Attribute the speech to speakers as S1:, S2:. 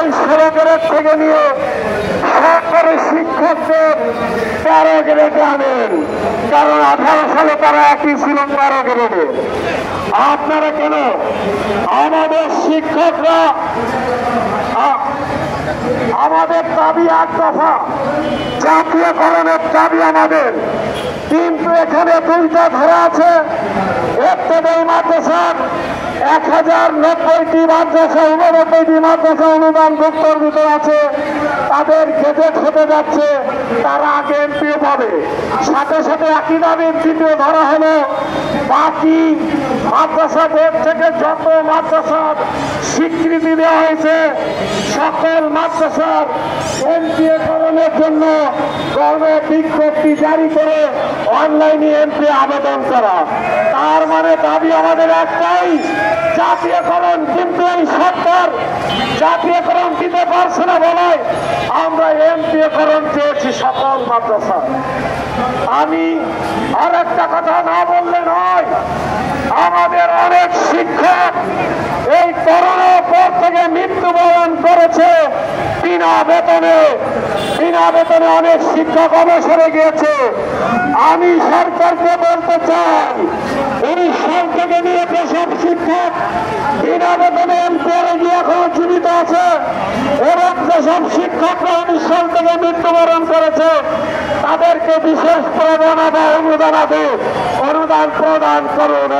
S1: এই 16 গ্রেড থেকে নিয়ে সরকারি শিক্ষকদের 13 গ্রেডে আনেন, কারণ 18 সালে তারা একই ছিল 13 গ্রেডে। আপনারা কেন আমাদের শিক্ষকরা, আমাদের দাবি 8 দফা, জাতীয়করণের দাবি আমাদের, কিন্তু এখানে 2টা ধারা আছে। ইবতেদায়ী মাদ্রাসার 1090টি মাদ্রাসা, 89টি মাদ্রাসা অনুদানভুক্তর ভিতরে আছে, তাদের গেজেট হতে যাচ্ছে, তারা আগে এমপিও পাবে। সাথে সাথে একই দাবি দ্বিতীয় ধরা হলো বাকি মাদ্রাসা বোর্ড থেকে যত মাদ্রাসার স্বীকৃতি দেওয়া হয়েছে সকল মাদ্রাসার এমপিএকরণের জন্য গণবিজ্ঞপ্তি জারি করে অনলাইনে এমপি আবেদন করা। তার মানে দাবি আমাদের একটাই, জাতীয়করণ। কিন্তু এই সরকার জাতীয়করণ দিতে পারছে না বলে আমরা এমপিএকরণ চেয়েছি সকল মাদ্রাসা। আমি আর একটা কথা না বললে নয়, আমাদের অনেক শিক্ষক এই করোনার পর থেকে মৃত্যুবরণ করেছে বিনা বেতনে। বিনা বেতনে অনেক শিক্ষক অবসরে গিয়েছে। আমি সরকারকে বলতে চাই, 19 সাল থেকে নিয়ে যেসব শিক্ষক বিনা বেতনে এমপিআরে গিয়ে এখনো জীবিত আছে এবং যেসব শিক্ষকরা 19 সাল থেকে মৃত্যুবরণ করেছে তাদেরকে বিশেষ প্রণোদনা বা অনুদান প্রদান করুন।